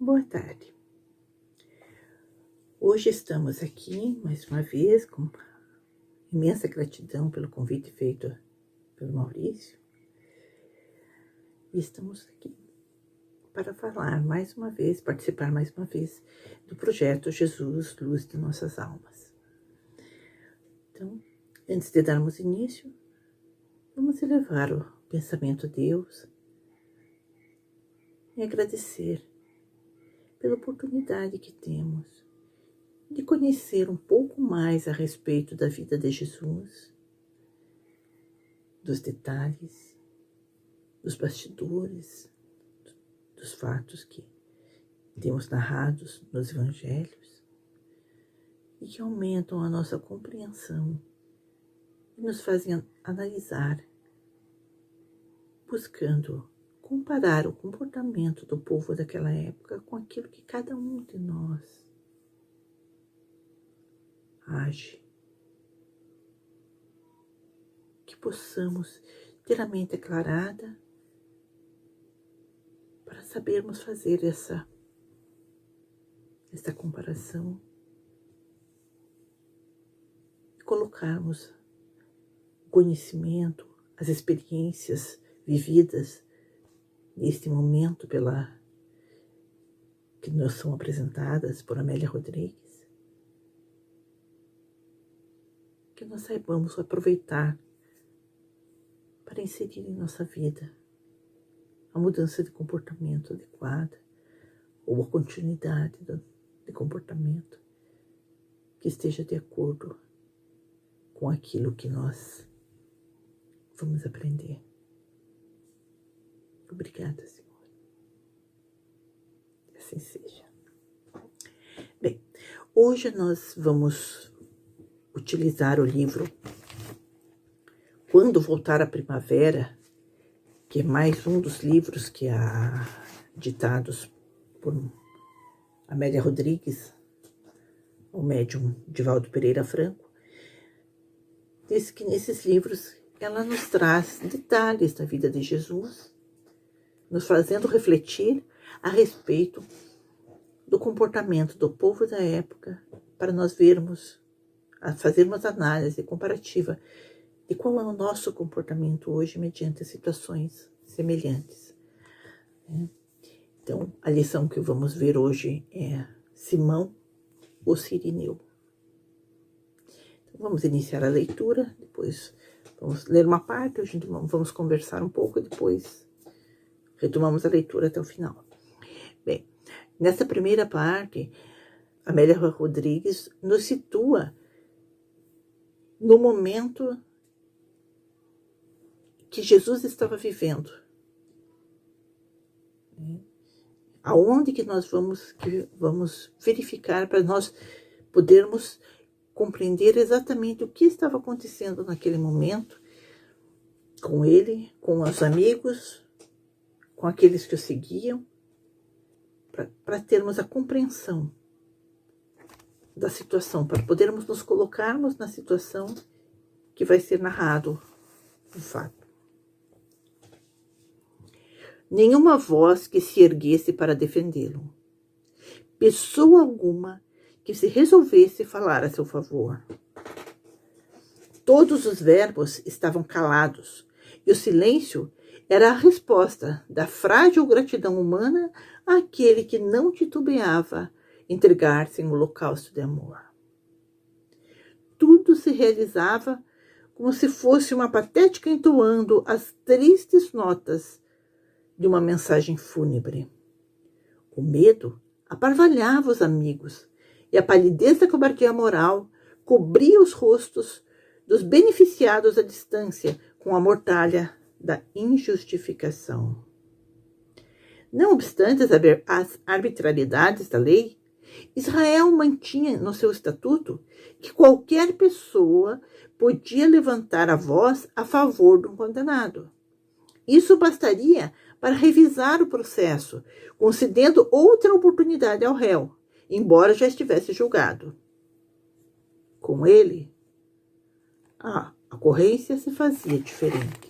Boa tarde. Hoje estamos aqui, mais uma vez, com imensa gratidão pelo convite feito pelo Maurício. E estamos aqui para falar mais uma vez, participar mais uma vez do projeto Jesus, Luz de Nossas Almas. Então, antes de darmos início, vamos elevar o pensamento a Deus e agradecer pela oportunidade que temos de conhecer um pouco mais a respeito da vida de Jesus, dos detalhes, dos bastidores, dos fatos que temos narrados nos evangelhos e que aumentam a nossa compreensão e nos fazem analisar, buscando comparar o comportamento do povo daquela época com aquilo que cada um de nós age. Que possamos ter a mente aclarada para sabermos fazer essa comparação e colocarmos o conhecimento, as experiências vividas neste momento que nos são apresentadas por Amélia Rodrigues, que nós saibamos aproveitar para inserir em nossa vida a mudança de comportamento adequada ou a continuidade de comportamento que esteja de acordo com aquilo que nós vamos aprender. Obrigada, Senhor. Assim seja. Bem, hoje nós vamos utilizar o livro Quando Voltar a Primavera, que é mais um dos livros que ditados por Amélia Rodrigues, o médium Divaldo Pereira Franco. Diz que nesses livros ela nos traz detalhes da vida de Jesus, nos fazendo refletir a respeito do comportamento do povo da época, para nós fazermos análise comparativa de qual é o nosso comportamento hoje mediante situações semelhantes. Então, a lição que vamos ver hoje é Simão, o Cirineu. Então, vamos iniciar a leitura, depois vamos ler uma parte, hoje vamos conversar um pouco e depois retomamos a leitura até o final. Bem, nessa primeira parte, Amélia Rodrigues nos situa no momento que Jesus estava vivendo. Aonde que nós vamos verificar para nós podermos compreender exatamente o que estava acontecendo naquele momento com ele, com os amigos, com aqueles que o seguiam, para termos a compreensão da situação, para podermos nos colocarmos na situação que vai ser narrado o fato. Nenhuma voz que se erguesse para defendê-lo. Pessoa alguma que se resolvesse falar a seu favor. Todos os verbos estavam calados, e o silêncio era a resposta da frágil gratidão humana àquele que não titubeava entregar-se em um holocausto de amor. Tudo se realizava como se fosse uma patética entoando as tristes notas de uma mensagem fúnebre. O medo aparvalhava os amigos, e a palidez da cobardia moral cobria os rostos dos beneficiados à distância com a mortalha da injustificação. Não obstante as arbitrariedades da lei, Israel mantinha no seu estatuto que qualquer pessoa podia levantar a voz a favor de um condenado. Isso bastaria para revisar o processo, concedendo outra oportunidade ao réu, embora já estivesse julgado. Com ele, a ocorrência se fazia diferente.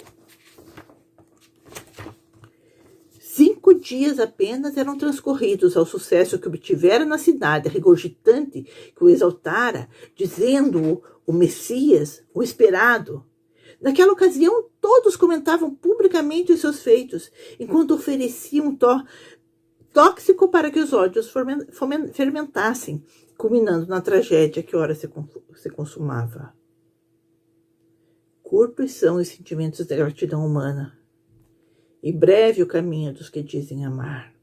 5 dias apenas eram transcorridos ao sucesso que obtivera na cidade, regurgitante que o exaltara, dizendo-o o Messias, o esperado. Naquela ocasião, todos comentavam publicamente os seus feitos, enquanto ofereciam um tóxico para que os ódios fermentassem, culminando na tragédia que ora se consumava. Curtos são os sentimentos da gratidão humana, e breve o caminho dos que dizem amar.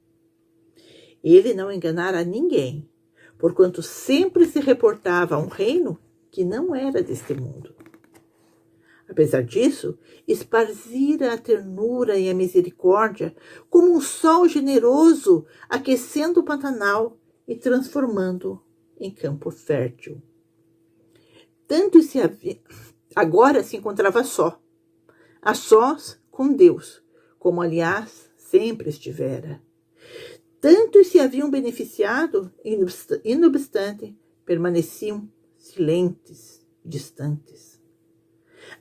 Ele não enganara ninguém, porquanto sempre se reportava a um reino que não era deste mundo. Apesar disso, esparzira a ternura e a misericórdia como um sol generoso, aquecendo o Pantanal e transformando em campo fértil. Tanto se havia... Agora se encontrava só, a sós com Deus, como aliás sempre estivera. Tantos se haviam beneficiado e, não obstante, permaneciam silentes, distantes.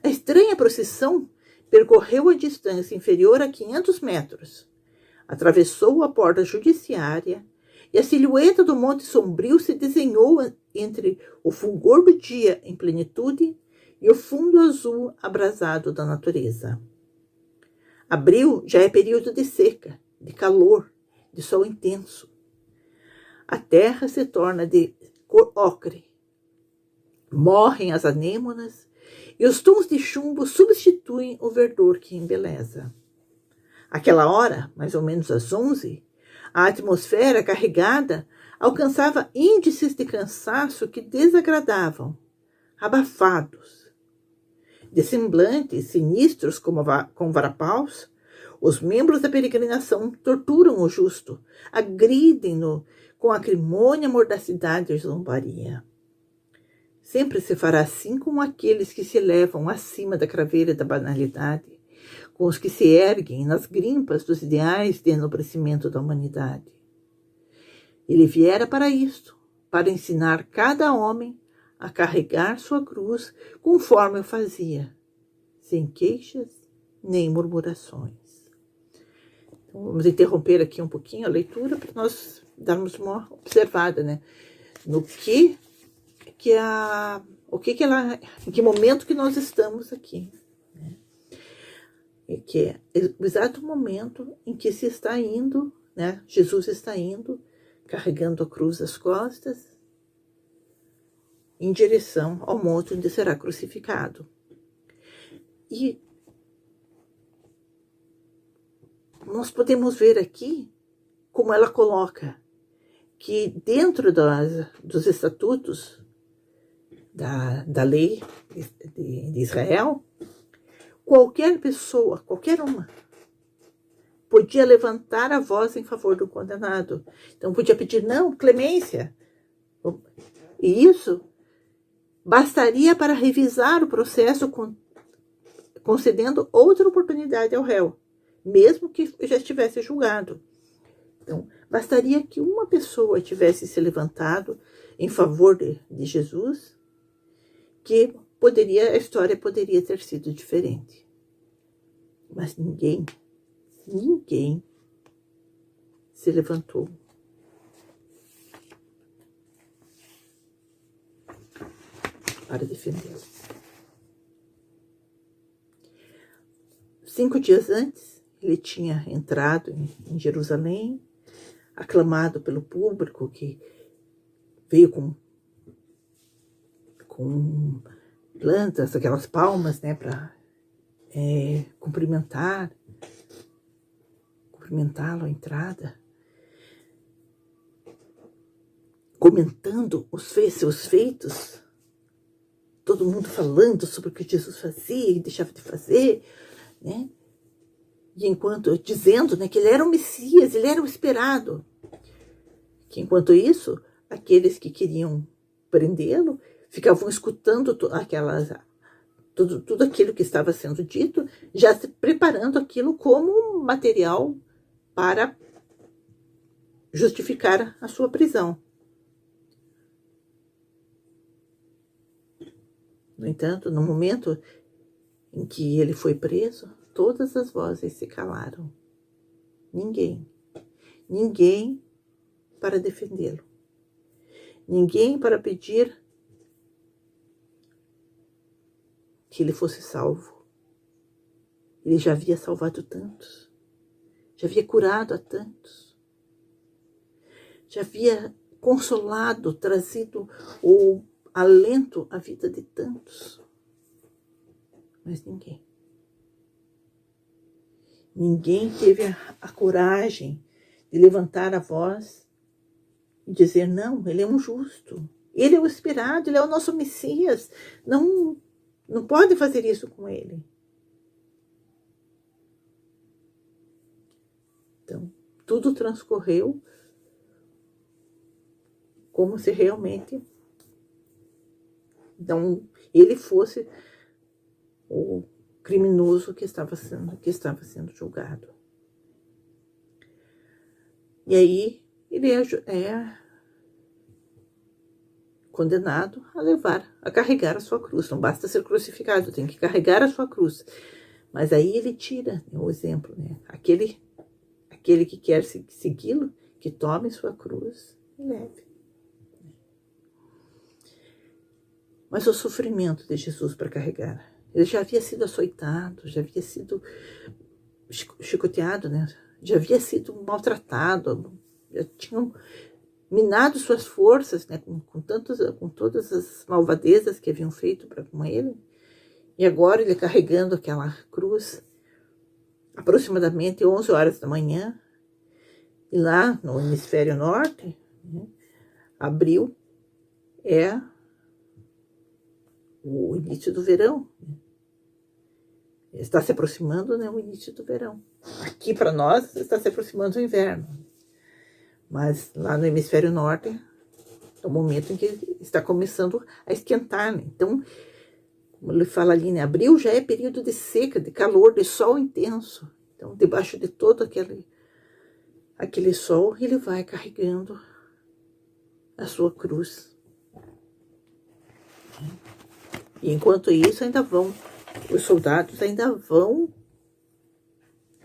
A estranha procissão percorreu a distância inferior a 500 metros, atravessou a porta judiciária e a silhueta do Monte Sombrio se desenhou entre o fulgor do dia em plenitude e o fundo azul abrasado da natureza. Abril já é período de seca, de calor, de sol intenso. A terra se torna de cor ocre. Morrem as anêmonas e os tons de chumbo substituem o verdor que embeleza. Aquela hora, mais ou menos às 11, a atmosfera carregada alcançava índices de cansaço que desagradavam, abafados. De semblantes sinistros com varapaus, os membros da peregrinação torturam o justo, agridem-no com acrimônia, mordacidade e zombaria. Sempre se fará assim com aqueles que se elevam acima da craveira da banalidade, com os que se erguem nas grimpas dos ideais de enobrecimento da humanidade. Ele viera para isto, para ensinar cada homem a carregar sua cruz conforme eu fazia, sem queixas nem murmurações. Então, vamos interromper aqui um pouquinho a leitura para nós darmos uma observada, né, no em que momento que nós estamos aqui, né? E que é o exato momento em que se está indo, né? Jesus está indo, carregando a cruz às costas, em direção ao monte onde será crucificado. E nós podemos ver aqui como ela coloca que dentro dos estatutos da lei de Israel, qualquer pessoa, qualquer uma, podia levantar a voz em favor do condenado. Então podia pedir, não, clemência. E isso bastaria para revisar o processo, concedendo outra oportunidade ao réu, mesmo que já estivesse julgado. Então, bastaria que uma pessoa tivesse se levantado em favor de Jesus, que a história poderia ter sido diferente. Mas ninguém se levantou. Para defendê-lo. 5 dias antes, ele tinha entrado em Jerusalém, aclamado pelo público que veio com plantas, aquelas palmas, né, para cumprimentá-lo à entrada, comentando seus feitos, todo mundo falando sobre o que Jesus fazia e deixava de fazer, né? E dizendo, né, que ele era o Messias, ele era o esperado. Que enquanto isso, aqueles que queriam prendê-lo ficavam escutando tudo aquilo que estava sendo dito, já se preparando aquilo como material para justificar a sua prisão. No entanto, no momento em que ele foi preso, todas as vozes se calaram. Ninguém. Ninguém para defendê-lo. Ninguém para pedir que ele fosse salvo. Ele já havia salvado tantos. Já havia curado a tantos. Já havia consolado, trazido o alento à vida de tantos. Mas ninguém. Ninguém teve a coragem de levantar a voz e dizer, não, ele é um justo. Ele é o esperado, ele é o nosso Messias. Não pode fazer isso com ele. Então, tudo transcorreu como se realmente ele fosse o criminoso que estava sendo julgado. E aí ele é condenado a carregar a sua cruz. Não basta ser crucificado, tem que carregar a sua cruz. Mas aí ele tira o exemplo, né? Aquele que quer segui-lo, que tome sua cruz e leve. Mas o sofrimento de Jesus para carregar, ele já havia sido açoitado, já havia sido chicoteado, né? Já havia sido maltratado, já tinham minado suas forças, né? com todas as malvadezas que haviam feito com ele. E agora ele carregando aquela cruz, aproximadamente 11 horas da manhã, e lá no hemisfério norte, né, abril é o início do verão. Está se aproximando, né, o início do verão. Aqui para nós está se aproximando o inverno. Mas lá no hemisfério norte é o momento em que está começando a esquentar, né? Então, como ele fala ali, né, abril já é período de seca, de calor, de sol intenso. Então, debaixo de todo aquele sol, ele vai carregando a sua cruz. E enquanto isso, os soldados ainda vão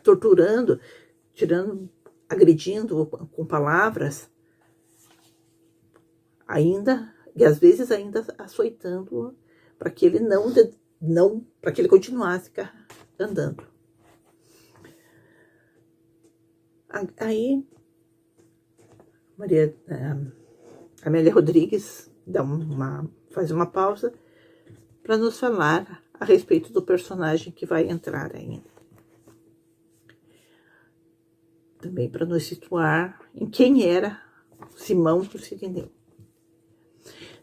torturando, agredindo com palavras, e às vezes ainda açoitando para que ele para que ele continuasse andando. Aí Amélia Rodrigues faz uma pausa para nos falar a respeito do personagem que vai entrar ainda. Também para nos situar em quem era Simão do Cirineu.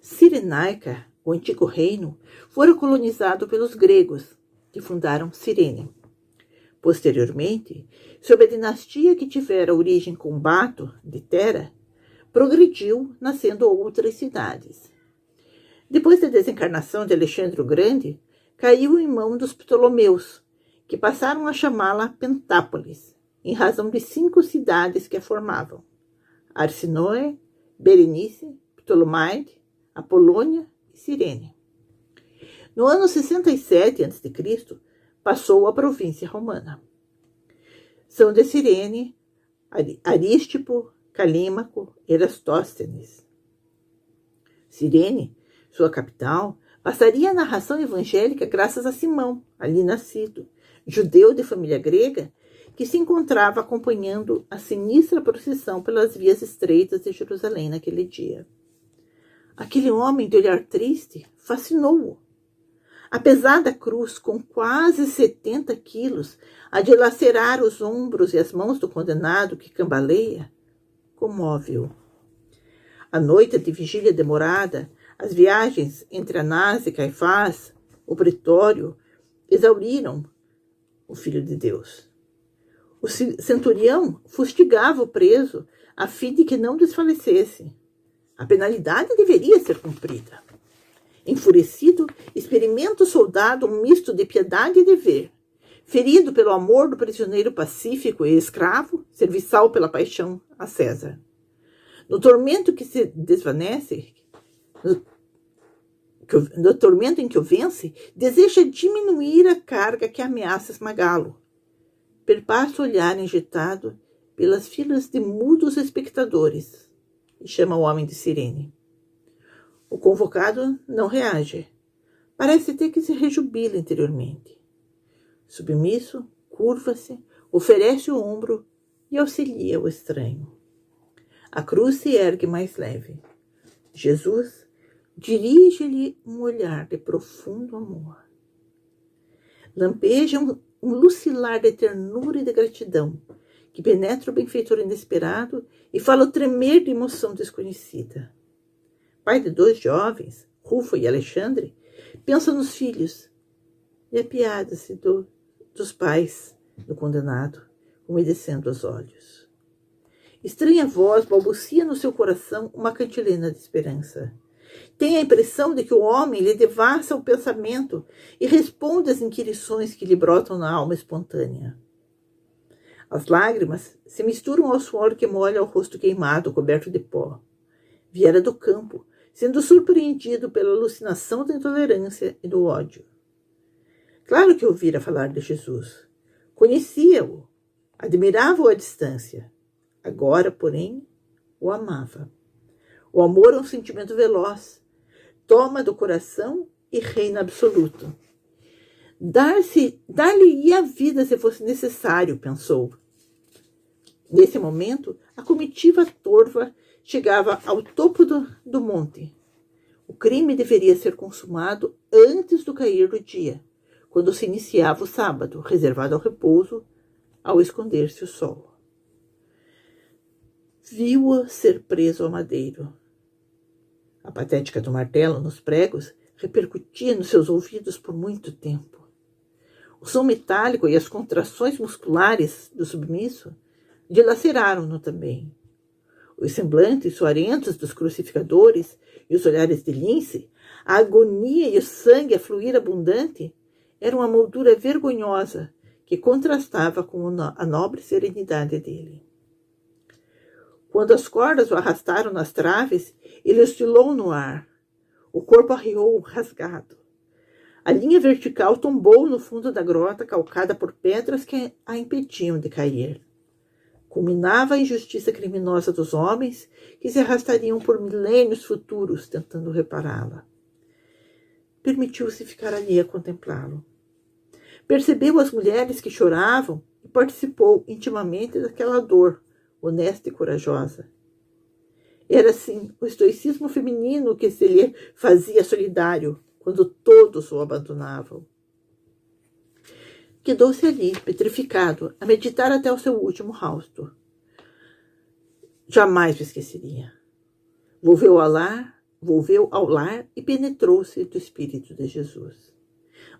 Cirenaica, o antigo reino, fora colonizado pelos gregos, que fundaram Cirene. Posteriormente, sob a dinastia que tivera origem com Bato, de Tera, progrediu, nascendo outras cidades. Depois da desencarnação de Alexandre o Grande, caiu em mão dos Ptolomeus, que passaram a chamá-la Pentápolis, em razão de 5 cidades que a formavam: Arsinoe, Berenice, Ptolomaide, Apolônia e Cirene. No ano 67 a.C., passou à província romana. São de Cirene Arístipo, Calímaco, Erastóstenes. Cirene, sua capital, passaria a narração evangélica graças a Simão, ali nascido, judeu de família grega, que se encontrava acompanhando a sinistra procissão pelas vias estreitas de Jerusalém naquele dia. Aquele homem de olhar triste fascinou-o. A pesada cruz, com quase 70 quilos, a de lacerar os ombros e as mãos do condenado que cambaleia, comove-o. A noite de vigília demorada, as viagens entre Anás e Caifás, o pretório, exauriram o Filho de Deus. O centurião fustigava o preso a fim de que não desfalecesse. A penalidade deveria ser cumprida. Enfurecido, experimenta o soldado um misto de piedade e dever. Ferido pelo amor do prisioneiro pacífico e escravo, serviçal pela paixão a César. No tormento que se desvanece, no tormento em que o vence, deseja diminuir a carga que ameaça esmagá-lo. Perpassa o olhar injetado pelas filas de mudos espectadores e chama o homem de Cirene. O convocado não reage. Parece ter que se rejubila interiormente. Submisso, curva-se, oferece o ombro e auxilia o estranho. A cruz se ergue mais leve. Jesus dirige-lhe um olhar de profundo amor. Lampeja um lucilar de ternura e de gratidão, que penetra o benfeitor inesperado e fala o tremer de emoção desconhecida. Pai de 2 jovens, Rufo e Alexandre, pensa nos filhos e apiada-se dos pais do condenado, umedecendo os olhos. Estranha voz balbucia no seu coração uma cantilena de esperança. Tem a impressão de que o homem lhe devassa o pensamento e responde às inquirições que lhe brotam na alma espontânea. As lágrimas se misturam ao suor que molha o rosto queimado, coberto de pó. Viera do campo, sendo surpreendido pela alucinação da intolerância e do ódio. Claro que ouvira falar de Jesus. Conhecia-o, admirava-o à distância. Agora, porém, o amava. O amor é um sentimento veloz, toma do coração e reina absoluto. Dar-lhe-ia a vida se fosse necessário, pensou. Nesse momento, a comitiva torva chegava ao topo do monte. O crime deveria ser consumado antes do cair do dia, quando se iniciava o sábado, reservado ao repouso, ao esconder-se o sol. Viu-o ser preso ao madeiro. A patética do martelo nos pregos repercutia nos seus ouvidos por muito tempo. O som metálico e as contrações musculares do submisso dilaceraram-no também. Os semblantes suarentos dos crucificadores e os olhares de lince, a agonia e o sangue a fluir abundante, eram uma moldura vergonhosa que contrastava com a nobre serenidade dele. Quando as cordas o arrastaram nas traves, ele oscilou no ar. O corpo arriou rasgado. A linha vertical tombou no fundo da grota, calcada por pedras que a impediam de cair. Culminava a injustiça criminosa dos homens que se arrastariam por milênios futuros tentando repará-la. Permitiu-se ficar ali a contemplá-lo. Percebeu as mulheres que choravam e participou intimamente daquela dor, honesta e corajosa. Era, assim, o estoicismo feminino que se lhe fazia solidário quando todos o abandonavam. Quedou-se ali, petrificado, a meditar até o seu último hausto. Jamais o esqueceria. Volveu ao lar e penetrou-se do Espírito de Jesus.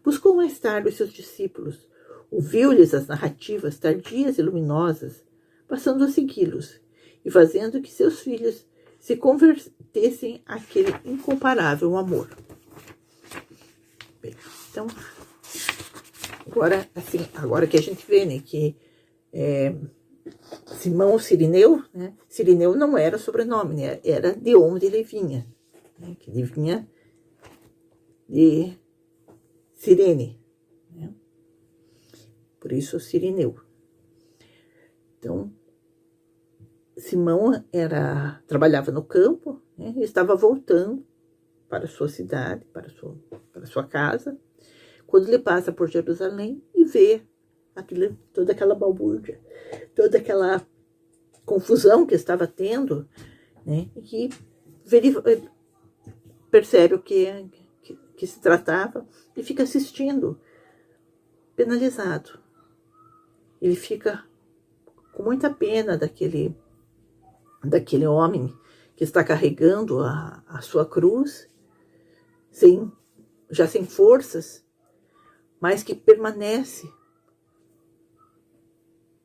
Buscou mais tarde os seus discípulos, ouviu-lhes as narrativas tardias e luminosas, passando a segui-los e fazendo que seus filhos se convertessem àquele incomparável amor. Bem, então, agora que a gente vê, né, que Simão Cirineu, né, Cirineu não era sobrenome, né, era de onde ele vinha, né, que ele vinha de Cirene, né, por isso Cirineu. Então, Simão trabalhava no campo, né, e estava voltando para a sua cidade, para a sua casa, quando ele passa por Jerusalém e vê toda aquela balbúrdia, toda aquela confusão que estava tendo, né, e que percebe o que se tratava e fica assistindo, penalizado. Ele fica com muita pena daquele homem que está carregando a sua cruz, já sem forças, mas que permanece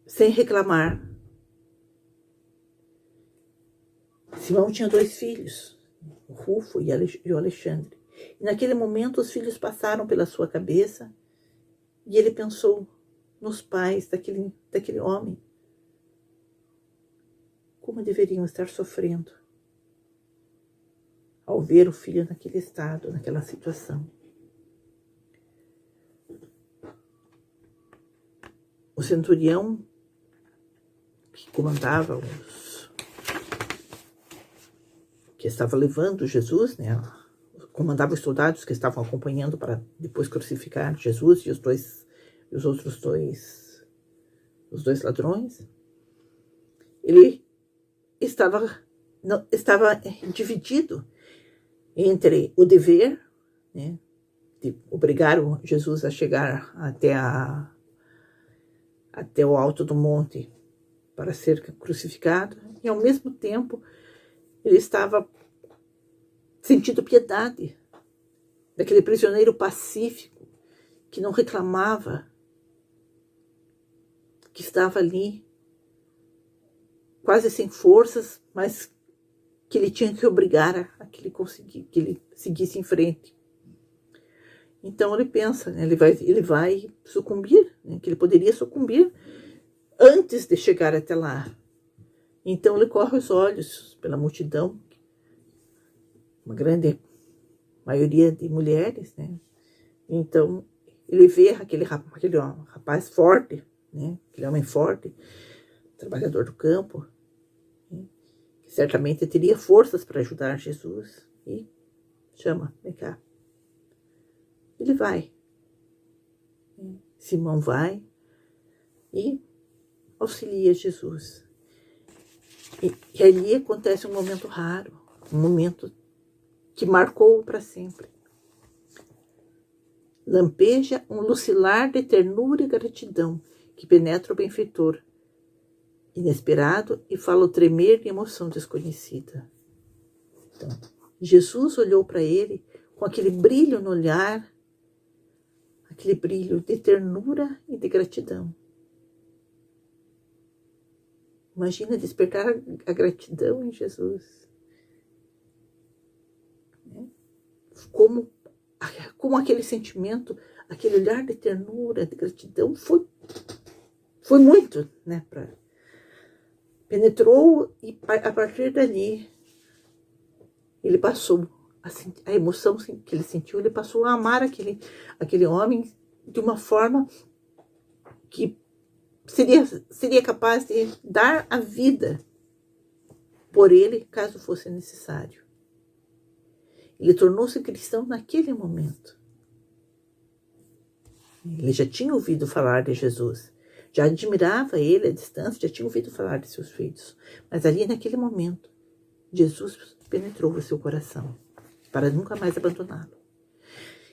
sem reclamar. Simão tinha 2 filhos, o Rufo e o Alexandre. E naquele momento os filhos passaram pela sua cabeça e ele pensou nos pais daquele homem. Como deveriam estar sofrendo ao ver o filho naquele estado, naquela situação. O centurião que comandava que estava levando Jesus, né? Comandava os soldados que estavam acompanhando para depois crucificar Jesus e os outros dois ladrões. Ele estava dividido entre o dever, né, de obrigar Jesus a chegar até o alto do monte para ser crucificado, e ao mesmo tempo ele estava sentindo piedade daquele prisioneiro pacífico que não reclamava, que estava ali quase sem forças, mas que ele tinha que obrigar a que ele seguisse em frente. Então ele pensa, né, ele vai sucumbir, né, que ele poderia sucumbir antes de chegar até lá. Então ele corre os olhos pela multidão, uma grande maioria de mulheres, né? Então ele vê aquele rapaz forte, né? Aquele homem forte, trabalhador do campo, né? Que certamente teria forças para ajudar Jesus, e chama, vem cá. Ele vai. Simão vai e auxilia Jesus. E ali acontece um momento raro, um momento que marcou para sempre. Lampeja um lucilar de ternura e gratidão que penetra o benfeitor, inesperado, e fala o tremer de emoção desconhecida. Então, Jesus olhou para ele com aquele brilho no olhar, aquele brilho de ternura e de gratidão. Imagina despertar a gratidão em Jesus. Como aquele sentimento, aquele olhar de ternura, de gratidão, foi muito, né? Penetrou, e a partir dali ele passou a emoção que ele sentiu, ele passou a amar aquele homem de uma forma que seria capaz de dar a vida por ele, caso fosse necessário. Ele tornou-se cristão naquele momento. Ele já tinha ouvido falar de Jesus, já admirava ele à distância, já tinha ouvido falar de seus feitos. Mas ali, naquele momento, Jesus penetrou o seu coração para nunca mais abandoná-lo.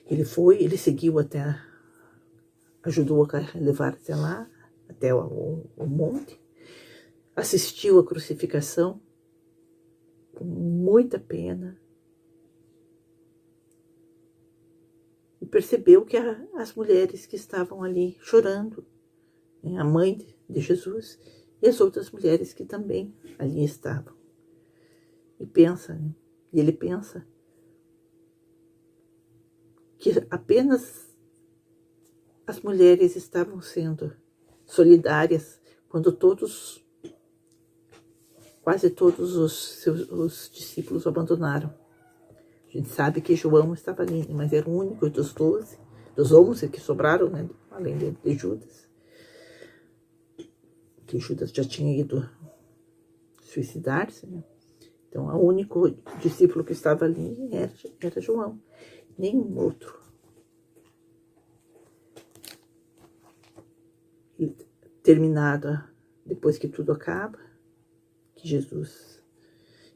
Ele seguiu ajudou a levar até lá, até o monte, assistiu à crucificação com muita pena, e percebeu que as mulheres que estavam ali chorando, né, a mãe de Jesus e as outras mulheres que também ali estavam. E ele pensa que apenas as mulheres estavam sendo solidárias quando quase todos os discípulos o abandonaram. A gente sabe que João estava ali, mas era o único dos 11 que sobraram, né, além de Judas. Que Judas já tinha ido suicidar-se, né? Então, o único discípulo que estava ali era João, nenhum outro. E depois que tudo acaba, que Jesus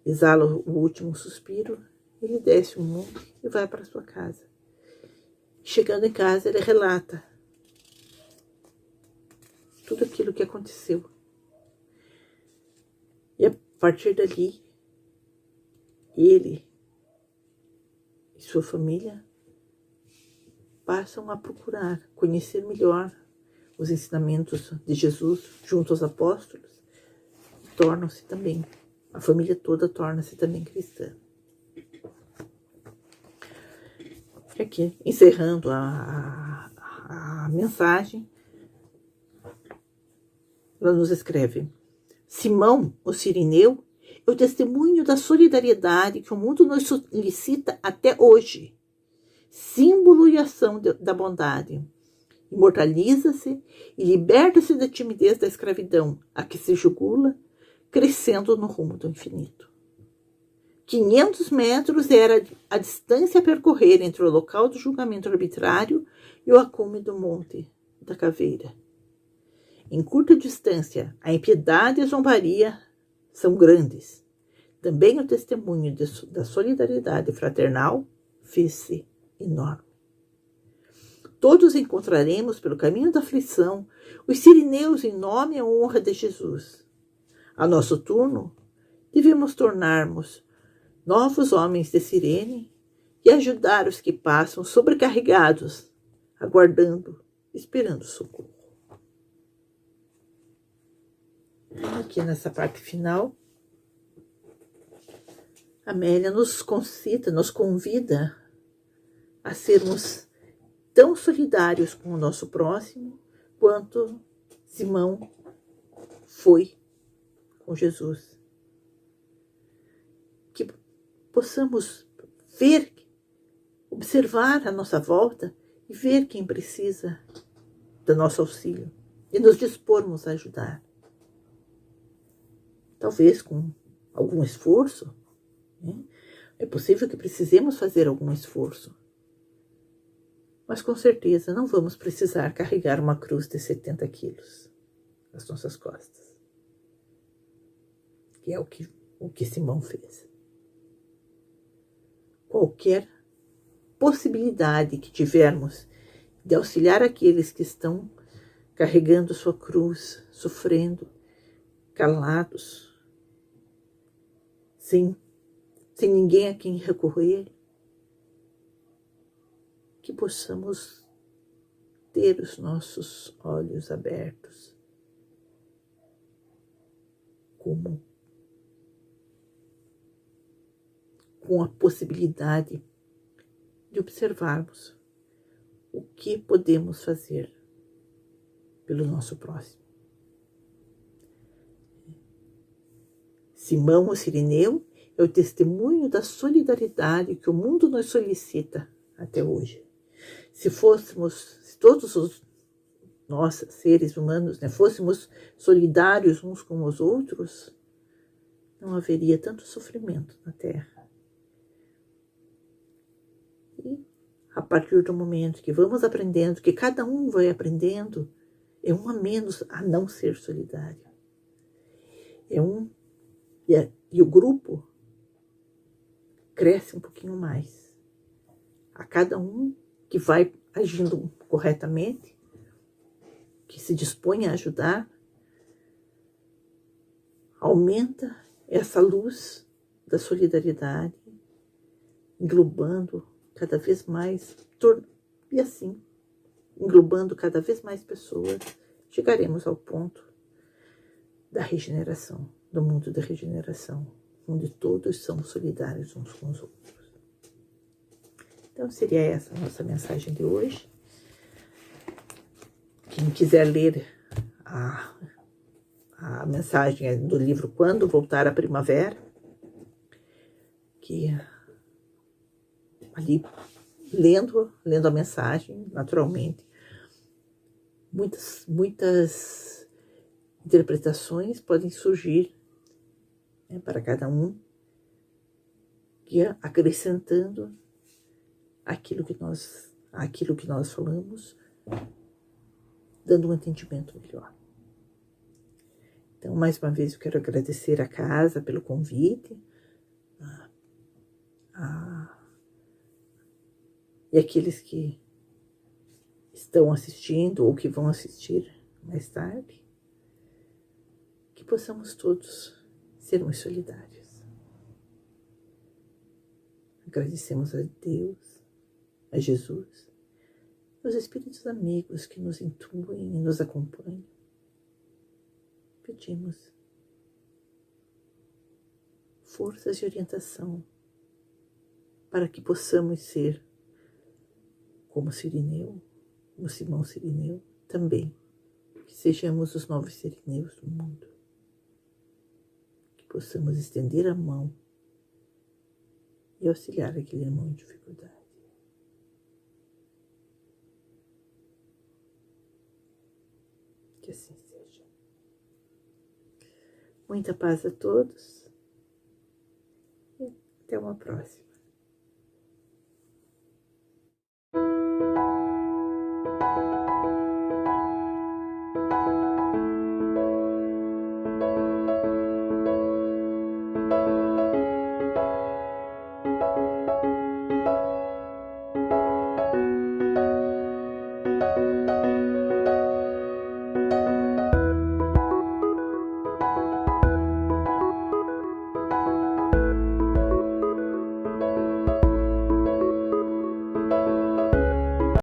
exala o último suspiro, ele desce o monte e vai para sua casa. Chegando em casa, ele relata tudo aquilo que aconteceu. E a partir dali, ele e sua família passam a procurar conhecer melhor os ensinamentos de Jesus junto aos apóstolos, e tornam-se também, a família toda torna-se também cristã. Aqui, encerrando a mensagem, ela nos escreve: Simão, o Cirineu, é o testemunho da solidariedade que o mundo nos solicita até hoje, símbolo e ação da bondade. imortaliza-se e liberta-se da timidez da escravidão a que se jugula, crescendo no rumo do infinito. 500 metros era a distância a percorrer entre o local do julgamento arbitrário e o acume do Monte da Caveira. Em curta distância, a impiedade e a zombaria são grandes. Também o testemunho da solidariedade fraternal fez-se enorme. Todos encontraremos pelo caminho da aflição os sirineus em nome e honra de Jesus. A nosso turno, devemos tornarmos novos homens de Cirene e ajudar os que passam sobrecarregados, aguardando, esperando socorro. Aqui nessa parte final, Amélia nos concita, nos convida a sermos tão solidários com o nosso próximo quanto Simão foi com Jesus. Que possamos ver, observar a nossa volta e ver quem precisa do nosso auxílio e nos dispormos a ajudar. Talvez com algum esforço, né? É possível que precisemos fazer algum esforço. Mas com certeza não vamos precisar carregar uma cruz de 70 quilos nas nossas costas. Que é o que Simão fez. Qualquer possibilidade que tivermos de auxiliar aqueles que estão carregando sua cruz, sofrendo, calados, sem ninguém a quem recorrer, que possamos ter os nossos olhos abertos, com a possibilidade de observarmos o que podemos fazer pelo nosso próximo. Simão, o sirineu, é o testemunho da solidariedade que o mundo nos solicita até hoje. Se todos nós, seres humanos, fôssemos solidários uns com os outros, não haveria tanto sofrimento na Terra. E a partir do momento que vamos aprendendo, que cada um vai aprendendo, é um a menos a não ser solidário. E o grupo cresce um pouquinho mais. A cada um que vai agindo corretamente, que se dispõe a ajudar, aumenta essa luz da solidariedade, englobando cada vez mais, e assim, englobando cada vez mais pessoas, chegaremos ao ponto da regeneração, do mundo da regeneração, onde todos são solidários uns com os outros. Então, seria essa a nossa mensagem de hoje. Quem quiser ler a mensagem do livro Quando Voltar à Primavera, que ali, lendo a mensagem, naturalmente, muitas interpretações podem surgir, para cada um, que acrescentando aquilo que nós falamos, dando um entendimento melhor. Então, mais uma vez, eu quero agradecer a casa pelo convite, e aqueles que estão assistindo ou que vão assistir mais tarde, que possamos todos sermos solidários. Agradecemos a Deus, a Jesus, aos espíritos amigos que nos intuem e nos acompanham. Pedimos forças de orientação para que possamos ser como Cirineu, como Simão Cirineu, também, que sejamos os novos Cirineus do mundo, que possamos estender a mão e auxiliar aquele irmão em dificuldade. Que assim seja. Muita paz a todos e até uma próxima.